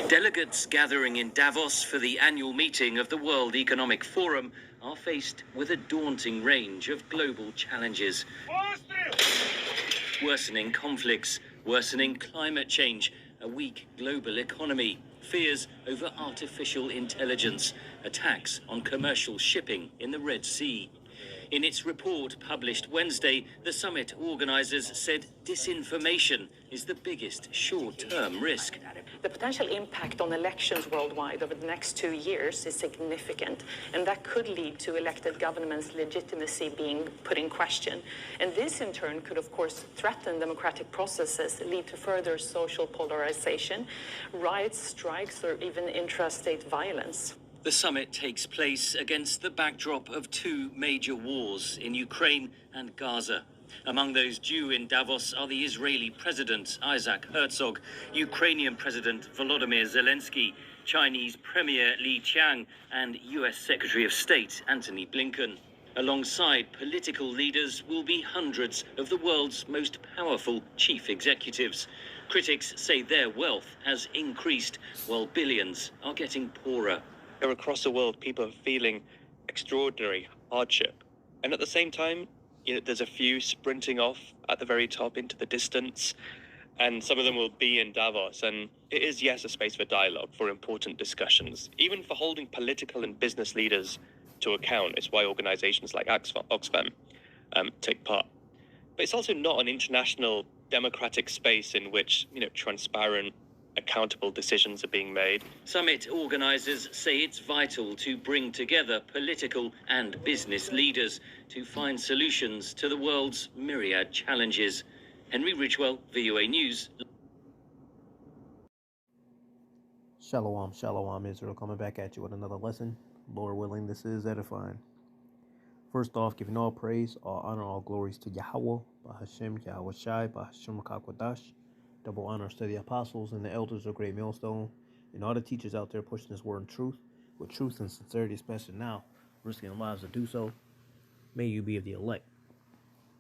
Delegates gathering in Davos for the annual meeting of the World Economic Forum are faced with a daunting range of global challenges. Worsening conflicts, worsening climate change, a weak global economy, fears over artificial intelligence, attacks on commercial shipping in the Red Sea. In its report published Wednesday, the summit organizers said disinformation is the biggest short-term risk. The potential impact on elections worldwide over the next 2 years is significant, and that could lead to elected governments' legitimacy being put in question. And this, in turn, could, of course, threaten democratic processes, lead to further social polarization, riots, strikes, or even intrastate violence. The summit takes place against the backdrop of two major wars in Ukraine and Gaza. Among those due in Davos are the Israeli President Isaac Herzog, Ukrainian President Volodymyr Zelensky, Chinese Premier Li Qiang, and US Secretary of State Antony Blinken. Alongside political leaders will be hundreds of the world's most powerful chief executives. Critics say their wealth has increased, while billions are getting poorer. Across the world, people are feeling extraordinary hardship. And at the same time, there's a few sprinting off at the very top into the distance, and some of them will be in Davos. And it is, yes, a space for dialogue, for important discussions, even for holding political and business leaders to account. It's why organizations like Oxfam take part. But it's also not an international democratic space in which, transparent, accountable decisions are being made. Summit organizers say it's vital to bring together political and business leaders to find solutions to the world's myriad challenges. Henry Ridgewell, VOA News. Shalom, shalom, Israel, coming back at you with another lesson. Lord willing, this is edifying. First off, giving all praise, all honor, all glories to Yahweh, Bahashem, Yahweh Shai, Bahashem Kakwadash. Double honors to the apostles and the elders of Great Millstone, and all the teachers out there pushing this word in truth, with truth and sincerity, especially now, risking their lives to do so. May you be of the elect.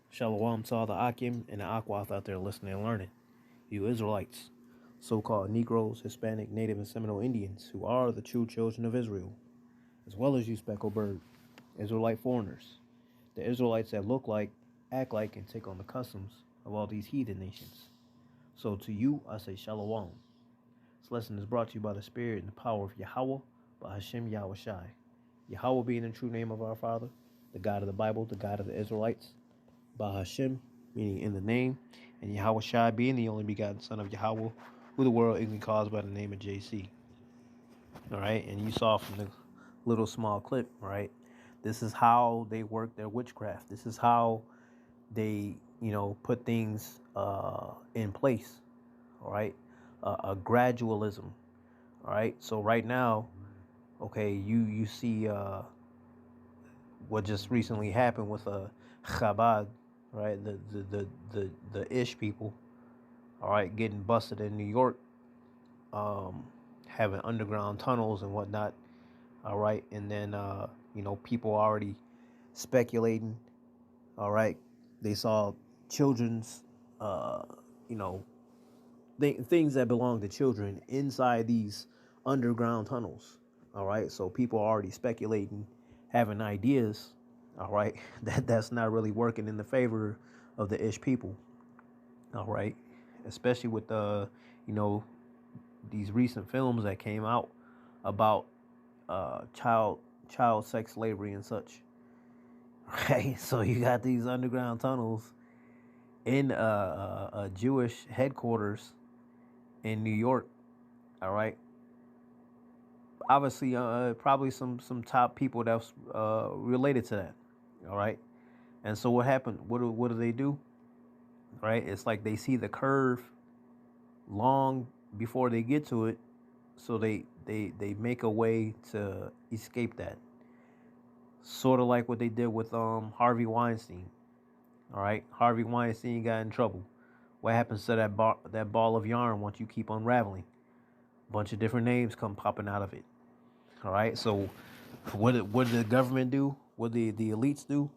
Shalom to all the Akim and the Akwath out there listening and learning. You Israelites, so-called Negroes, Hispanic, Native, and Seminole Indians, who are the true children of Israel, as well as you speckled bird, Israelite foreigners, the Israelites that look like, act like, and take on the customs of all these heathen nations. So to you, I say Shalom. This lesson is brought to you by the Spirit and the power of Yahweh, by Hashem Yahweh Shai. Yahweh being the true name of our Father, the God of the Bible, the God of the Israelites, by Hashem, meaning in the name, and Yahweh Shai being the only begotten Son of Yahweh, who the world ignorantly calls by the name of JC. All right, and you saw from the little small clip, right? This is how they work their witchcraft. This is how they put things in place, all right? A gradualism, all right? So right now, okay, you see what just recently happened with Chabad, right? The Ish people, all right, getting busted in New York, having underground tunnels and whatnot, all right? And then people already speculating, all right? They saw children's, things that belong to children inside these underground tunnels. All right. So people are already speculating, having ideas. All right. That's not really working in the favor of the Ish people. All right. Especially with these recent films that came out about child sex slavery and such. Right, so you got these underground tunnels in a Jewish headquarters in New York. All right, obviously, probably some top people that's related to that. All right, and so what happened? What do they do? Right, it's like they see the curve long before they get to it, so they make a way to escape that. Sort of like what they did with Harvey Weinstein. All right, Harvey Weinstein got in trouble. What happens to that ball of yarn once you keep unraveling? A bunch of different names come popping out of it. All right, so what did the government do? What did the elites do?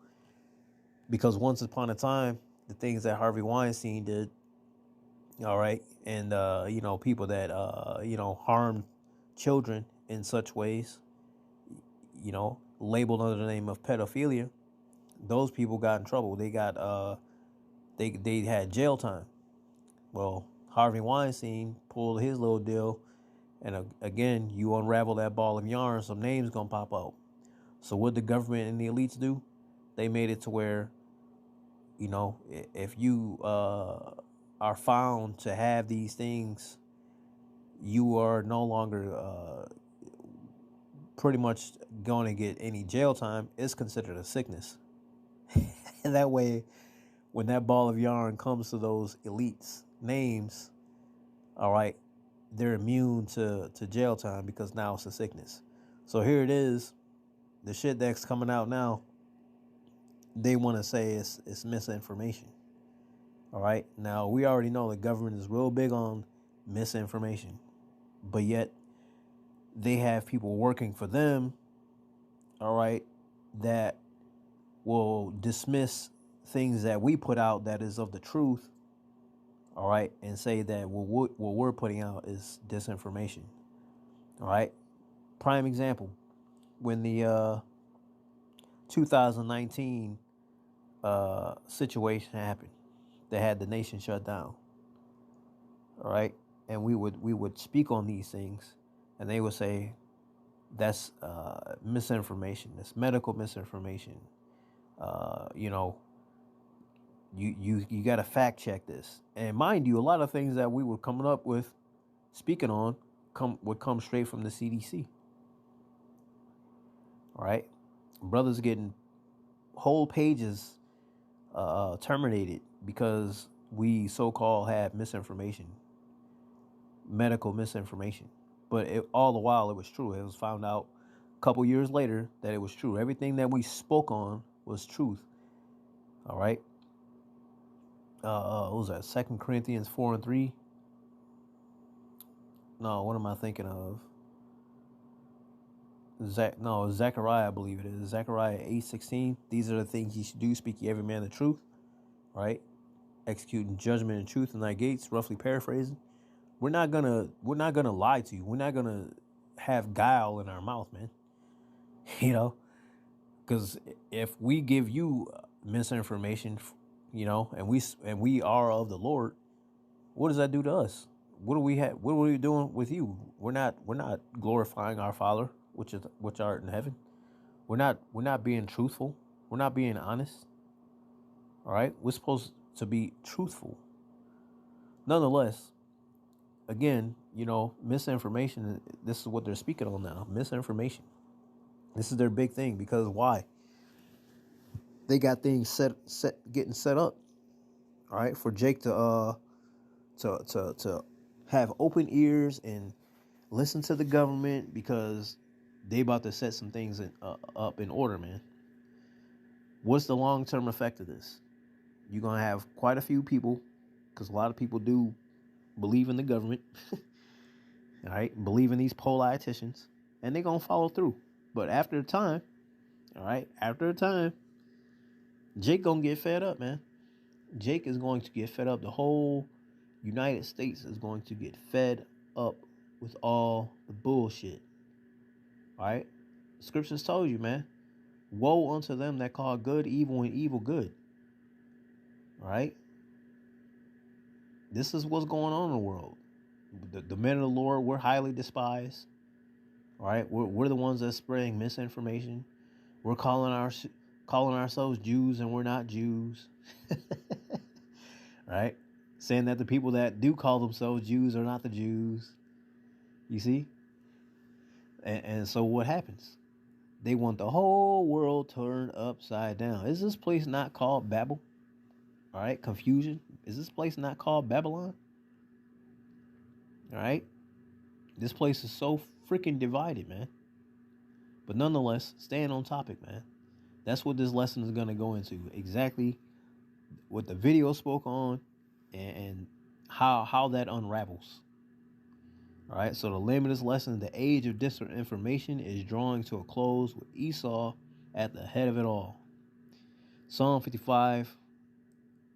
Because once upon a time, the things that Harvey Weinstein did, All right. And, people that, harm children in such ways, labeled under the name of pedophilia, those people got in trouble. They got, they had jail time. Well, Harvey Weinstein pulled his little deal. And again, you unravel that ball of yarn, some names gonna pop up. So what the government and the elites do? They made it to where, if you are found to have these things, you are no longer pretty much going to get any jail time. It's considered a sickness. And that way, when that ball of yarn comes to those elites' names, all right, they're immune to jail time because now it's a sickness. So here it is, the shit that's coming out now, they want to say it's misinformation. All right. Now, we already know the government is real big on misinformation, but yet they have people working for them, all right, that will dismiss things that we put out that is of the truth, all right, and say that what we're putting out is disinformation. All right. Prime example, when the 2019 situation happened, they had the nation shut down. All right, and we would speak on these things, and they would say that's misinformation. That's medical misinformation. You know, you got to fact check this. And mind you, a lot of things that we were coming up with, speaking on, would come straight from the CDC. All right, brothers getting whole pages terminated because we so-called had misinformation, medical misinformation. But all the while it was true. It was found out a couple years later that it was true. Everything that we spoke on was truth. All right. What was that? 2 Corinthians 4:3. No, what am I thinking of? Zechariah, I believe it is. Zechariah 8:16. These are the things ye should do, speak ye every man the truth. Right? Executing judgment and truth in thy gates, roughly paraphrasing. We're not gonna lie to you. We're not gonna have guile in our mouth, man. Because if we give you misinformation, and we are of the Lord, what does that do to us? What are we doing with you? We're not glorifying our Father, which art in heaven. We're not being truthful. We're not being honest. All right, we're supposed to be truthful. Nonetheless, again, misinformation. This is what they're speaking on now. Misinformation. This is their big thing because why? They got things getting set up. All right, for Jake to have open ears and listen to the government because they about to set some things up in order, man. What's the long-term effect of this? You're gonna have quite a few people, because a lot of people do believe in the government. All right, believe in these politicians, and they're gonna follow through. But after a time, Jake gonna get fed up, man. Jake is going to get fed up. The whole United States is going to get fed up with all the bullshit. All right, scriptures told you, man. Woe unto them that call good evil and evil good. All right, this is what's going on in the world. The men of the Lord, we're highly despised. All right, we're the ones that's spreading misinformation. We're calling ourselves Jews and we're not Jews. Right? Saying that the people that do call themselves Jews are not the Jews. You see? And so what happens? They want the whole world turned upside down. Is this place not called Babel? All right, confusion. Is this place not called Babylon? All right? This place is so freaking divided, man. But nonetheless, staying on topic, man. That's what this lesson is going to go into. Exactly what the video spoke on and how that unravels. All right, so the name of this lesson, the age of disinformation is drawing to a close with Esau at the head of it all. Psalm 55,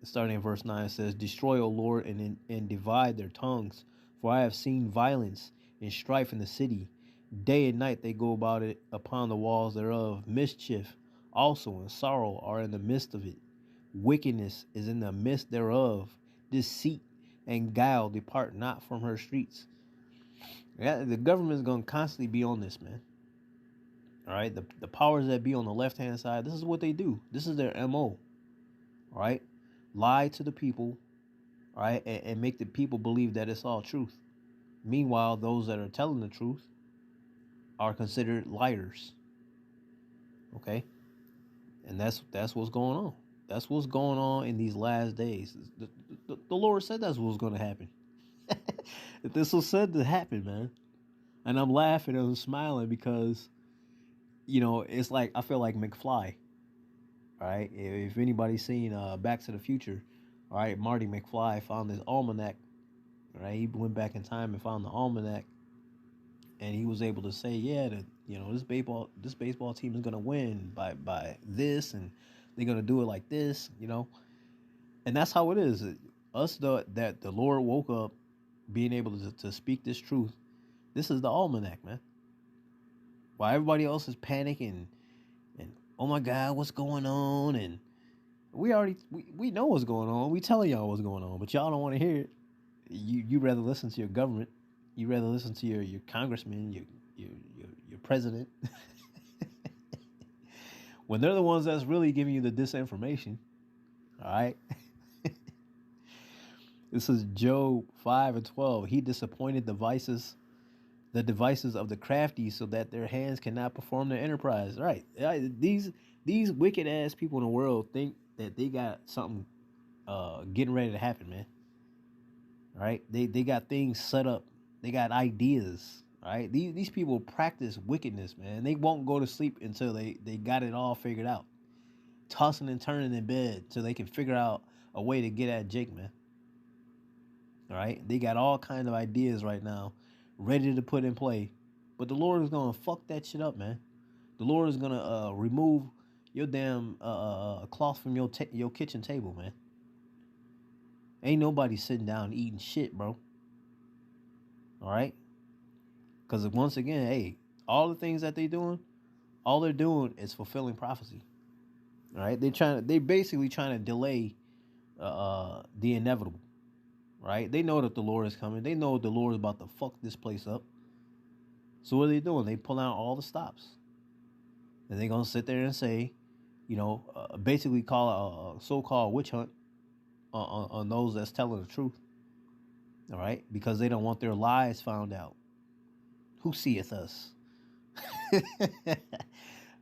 starting in verse 9, it says, Destroy, O Lord, and divide their tongues, for I have seen violence and strife in the city. Day and night they go about it upon the walls thereof. Mischief also and sorrow are in the midst of it. Wickedness is in the midst thereof. Deceit and guile depart not from her streets. Yeah, the government is going to constantly be on this, man. All right, the powers that be on the left-hand side, this is what they do. This is their MO. All right, lie to the people, all right, and make the people believe that it's all truth. Meanwhile, those that are telling the truth are considered liars. Okay, and that's what's going on. That's what's going on in these last days. The Lord said that's what's going to happen. This was said to happen, man. And I'm laughing and I'm smiling because, it's like I feel like McFly. All right, if anybody's seen Back to the Future, all right, Marty McFly found this almanac. All right, he went back in time and found the almanac, and he was able to say, yeah, that this baseball team is gonna win by this, and they're gonna do it like this, and that's how it is. That the Lord woke up, being able to speak this truth. This is the almanac, man. While everybody else is panicking and oh my God, what's going on? And we know what's going on. We telling y'all what's going on, but y'all don't want to hear it. You rather listen to your government. You rather listen to your congressman, your president, when they're the ones that's really giving you the disinformation. All right. This is Job 5:12. He disappointed the devices of the crafty, so that their hands cannot perform their enterprise. Right. These wicked ass people in the world think that they got something getting ready to happen, man. All right. They got things set up. They got ideas. All right. These people practice wickedness, man. They won't go to sleep until they got it all figured out. Tossing and turning in bed so they can figure out a way to get at Jake, man. All right. They got all kinds of ideas right now ready to put in play. But the Lord is going to fuck that shit up, man. The Lord is going to remove your damn cloth from your kitchen table, man. Ain't nobody sitting down eating shit, bro. All right? Because once again, hey, all the things that all they're doing is fulfilling prophecy. All right? They basically trying to delay the inevitable. Right? They know that the Lord is coming. They know the Lord is about to fuck this place up. So what are they doing? They pull out all the stops. And they're going to sit there and say, basically call a so-called witch hunt on those that's telling the truth. All right? Because they don't want their lies found out. Who seeth us? All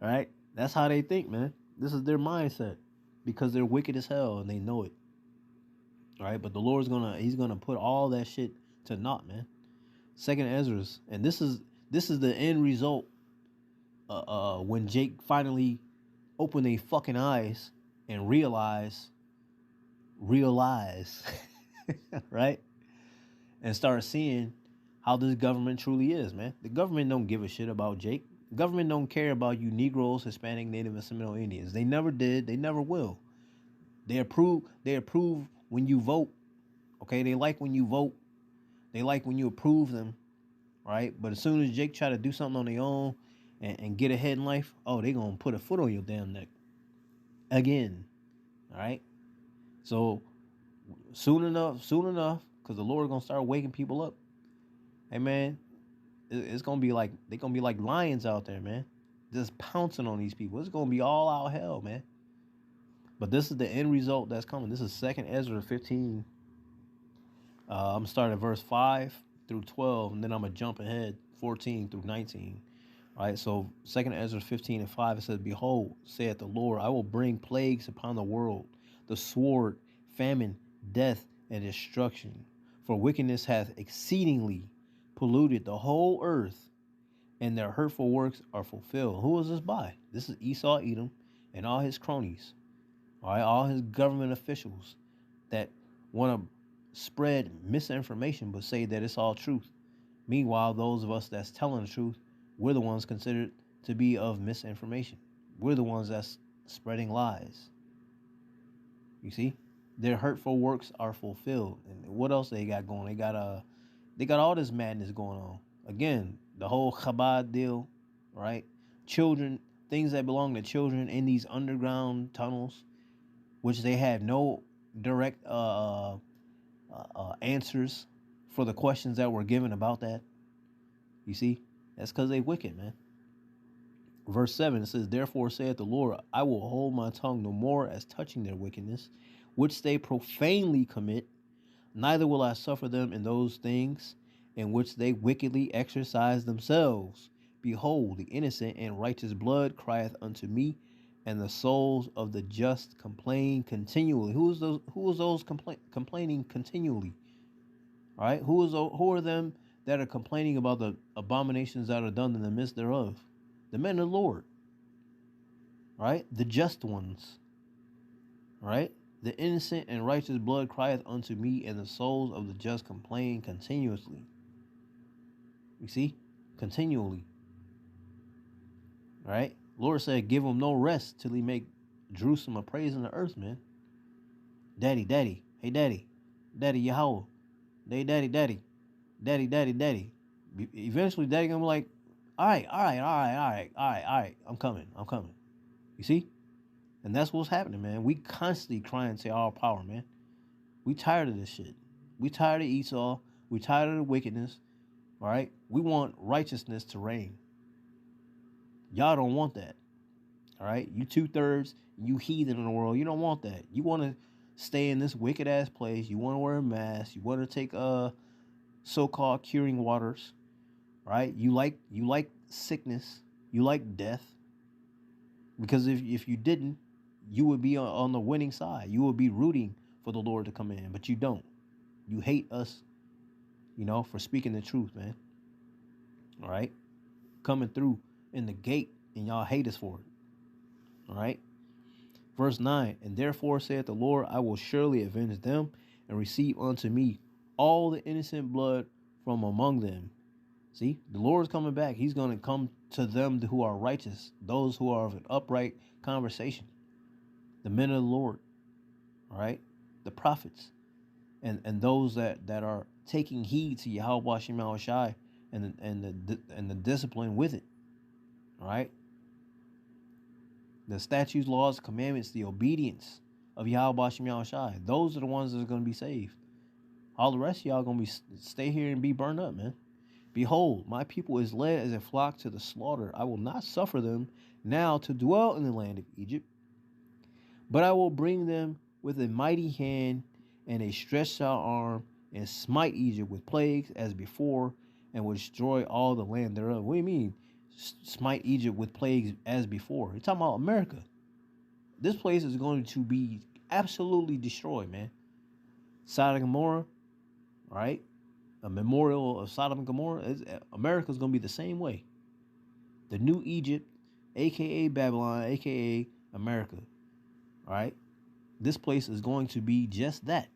right? That's how they think, man. This is their mindset. Because they're wicked as hell and they know it. All right, but the Lord's he's gonna put all that shit to naught, man. Second Ezra's, and this is the end result. When Jake finally opened their fucking eyes and realize, right, and start seeing how this government truly is, man. The government don't give a shit about Jake. The government don't care about you Negroes, Hispanic, Native, and Seminole Indians. They never did. They never will. They approve when you vote. Okay, they like when you vote. They like when you approve them, right? But as soon as Jake try to do something on their own and get ahead in life, oh, they gonna put a foot on your damn neck again. All right. So soon enough, because the Lord gonna start waking people up. Hey man, it's gonna be like they're gonna be like lions out there, man, just pouncing on these people. It's gonna be all out hell, man. But this is the end result that's coming. This is 2nd Ezra 15. I'm going to start at verse 5 through 12, and then I'm going to jump ahead 14 through 19. All right, so 2nd Ezra 15 and 5, it says, Behold, saith the Lord, I will bring plagues upon the world, the sword, famine, death, and destruction. For wickedness hath exceedingly polluted the whole earth, and their hurtful works are fulfilled. Who is this by? This is Esau, Edom, and all his cronies. All right, all his government officials that want to spread misinformation but say that it's all truth. Meanwhile, those of us that's telling the truth, we're the ones considered to be of misinformation. We're the ones that's spreading lies. You see? Their hurtful works are fulfilled. And what else they got going? They got all this madness going on. Again, the whole Chabad deal, right? Children, things that belong to children in these underground tunnels, which they have no direct answers for the questions that were given about that. You see, that's because they wicked, man. Verse 7, it says, Therefore saith the Lord, I will hold my tongue no more as touching their wickedness, which they profanely commit, neither will I suffer them in those things in which they wickedly exercise themselves. Behold, the innocent and righteous blood crieth unto me, and the souls of the just complain continually. Who is those complaining continually? All right, who are them that are complaining about the abominations that are done in the midst thereof? The men of the Lord, right? The just ones, right? The innocent and righteous blood crieth unto me, and the souls of the just complain continuously. You see? Continually. Right? Lord said, give them no rest till he make Jerusalem a praise in the earth, man. Daddy, daddy. Hey, daddy. Daddy, Yahweh. Hey, daddy, daddy. Daddy, daddy, daddy. Eventually, daddy gonna be like, all right. I'm coming. You see? And that's what's happening, man. We constantly crying to our power, man. We tired of this shit. We tired of Esau. We tired of the wickedness. All right? We want righteousness to reign. Y'all don't want that. All right? You 2/3, you heathen in the world. You don't want that. You want to stay in this wicked ass place. You want to wear a mask. You want to take so-called curing waters. Right? You like sickness. You like death. Because if you didn't, you would be on the winning side. You would be rooting for the Lord to come in, but you don't. You hate us, for speaking the truth, man. All right? Coming through in the gate, and y'all hate us for it. All right? Verse 9, and therefore saith the Lord, I will surely avenge them and receive unto me all the innocent blood from among them. See, the Lord's coming back. He's going to come to them who are righteous, those who are of an upright conversation, the men of the Lord, all right, the prophets, and those that are taking heed to Yahweh Shem Shai and the discipline with it, all right, the statutes, laws, commandments, the obedience of Yahweh Shem Shai. Those are the ones that are going to be saved. All the rest of y'all going to stay here and be burned up, man. Behold, my people is led as a flock to the slaughter. I will not suffer them now to dwell in the land of Egypt, but I will bring them with a mighty hand and a stretched out arm, and smite Egypt with plagues as before, and will destroy all the land thereof. What do you mean, smite Egypt with plagues as before? You're talking about America. This place is going to be absolutely destroyed, man. Sodom and Gomorrah, right? A memorial of Sodom and Gomorrah. America's going to be the same way. The new Egypt, a.k.a. Babylon, a.k.a. America. All right? This place is going to be just that.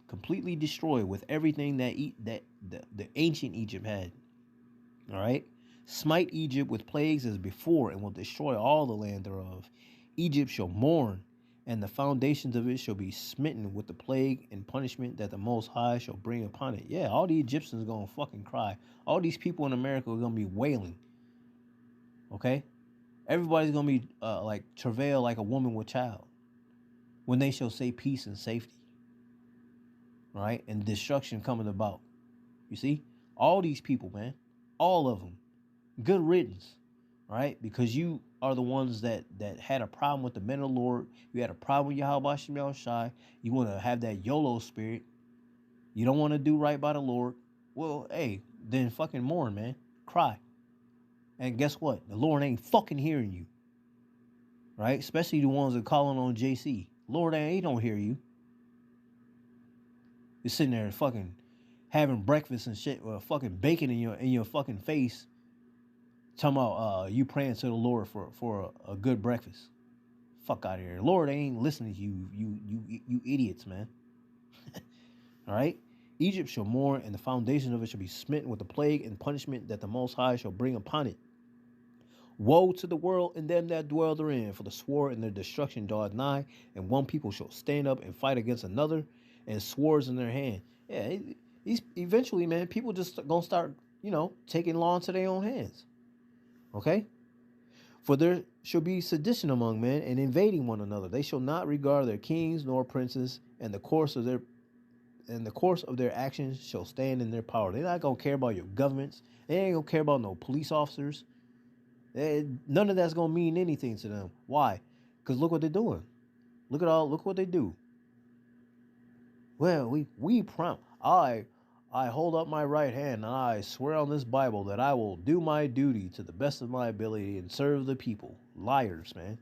Completely destroyed with everything that the ancient Egypt had. All right? Smite Egypt with plagues as before, and will destroy all the land thereof. Egypt shall mourn, and the foundations of it shall be smitten with the plague and punishment that the Most High shall bring upon it. Yeah, all the Egyptians are going to fucking cry. All these people in America are going to be wailing. Okay? Everybody's going to be like travail like a woman with child when they shall say peace and safety. Right? And destruction coming about. You see? All these people, man. All of them. Good riddance. Right? Because you are the ones that had a problem with the men of the Lord. You had a problem with Yahweh Shem Shai. You want to have that YOLO spirit. You don't want to do right by the Lord. Well, hey, then fucking mourn, man. Cry. And guess what? The Lord ain't fucking hearing you. Right? Especially the ones that are calling on JC. Lord, he don't hear you. You're sitting there fucking having breakfast and shit with fucking bacon in your fucking face. Talking about you praying to the Lord for a good breakfast. Fuck out of here. Lord ain't listening to you idiots, man. All right? Egypt shall mourn, and the foundation of it shall be smitten with the plague and punishment that the Most High shall bring upon it. Woe to the world and them that dwell therein, for the sword and their destruction draweth nigh, and one people shall stand up and fight against another, and swords in their hand. Yeah, these eventually, man, people just gonna start, taking law into their own hands. Okay? For there shall be sedition among men, and invading one another. They shall not regard their kings nor princes, and the course of their actions shall stand in their power. They're not gonna care about your governments. They ain't gonna care about no police officers. None of that's gonna mean anything to them. Why? Because look what they're doing. Look what they do. Well, I hold up my right hand and I swear on this Bible that I will do my duty to the best of my ability and serve the people. Liars, man.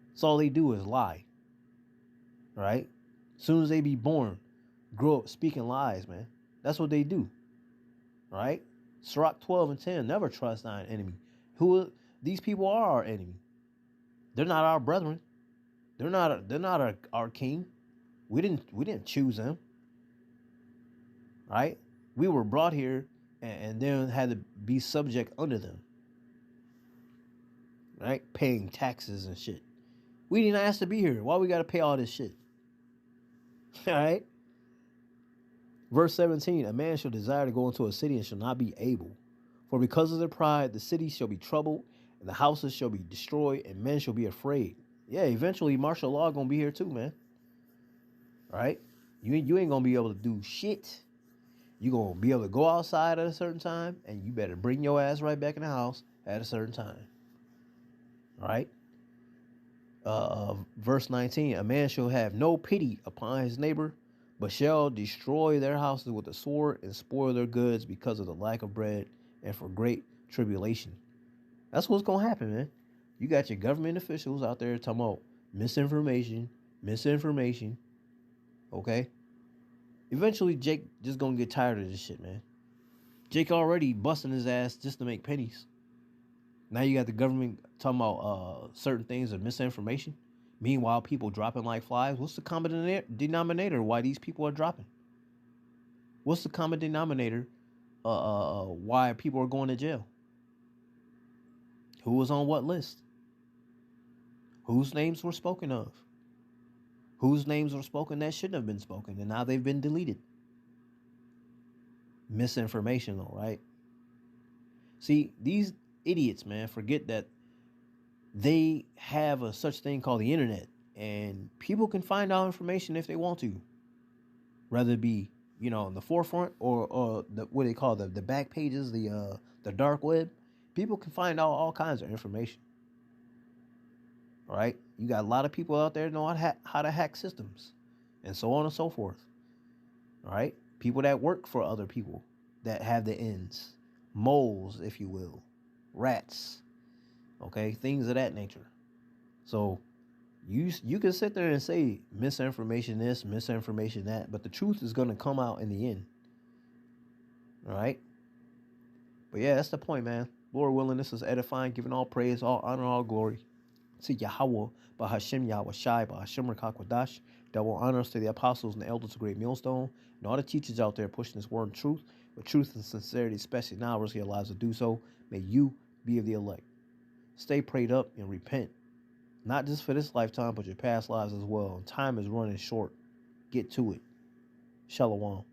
That's all they do is lie. Right? As soon as they be born, grow up speaking lies, man. That's what they do. Right? Sirach 12:10. Never trust thine enemy. These people are our enemy. They're not our brethren. They're not our king. We didn't choose them. Right? We were brought here and then had to be subject under them. Right? Paying taxes and shit. We didn't ask to be here. Why we gotta pay all this shit? Alright? Verse 17, a man shall desire to go into a city and shall not be able. For because of their pride, the city shall be troubled, and the houses shall be destroyed, and men shall be afraid. Yeah, eventually martial law gonna be here too, man. Right? You ain't gonna be able to do shit. You gonna be able to go outside at a certain time, and you better bring your ass right back in the house at a certain time. Right? Verse 19, a man shall have no pity upon his neighbor, but shall destroy their houses with the sword and spoil their goods because of the lack of bread and for great tribulation. That's what's going to happen, man. You got your government officials out there talking about misinformation. Okay? Eventually, Jake just going to get tired of this shit, man. Jake already busting his ass just to make pennies. Now you got the government talking about certain things of misinformation. Meanwhile, people dropping like flies. What's the common denominator why these people are dropping? What's the common denominator why people are going to jail? Who was on what list? Whose names were spoken of? Whose names were spoken that shouldn't have been spoken, and now they've been deleted? Misinformation, though, right? See, these idiots, man, forget that they have a such thing called the internet, and people can find out information if they want to, whether it be in the forefront or what they call the back pages, the dark web. People can find out all kinds of information. All right, you got a lot of people out there know how to hack systems, and so on and so forth. All right, people that work for other people that have the ends, moles, if you will, rats. Okay, things of that nature. So you can sit there and say misinformation this, misinformation that, but the truth is going to come out in the end. All right? But yeah, that's the point, man. Lord willing, this is edifying, giving all praise, all honor, all glory to Yahweh, Bahashem Yahweh Shai, Bahashem Rakakwadash. Double honors to the apostles and the elders of Great Millstone, and all the teachers out there pushing this word in truth, with truth and sincerity, especially now, risking your lives to do so. May you be of the elect. Stay prayed up and repent. Not just for this lifetime, but your past lives as well. Time is running short. Get to it. Shalom.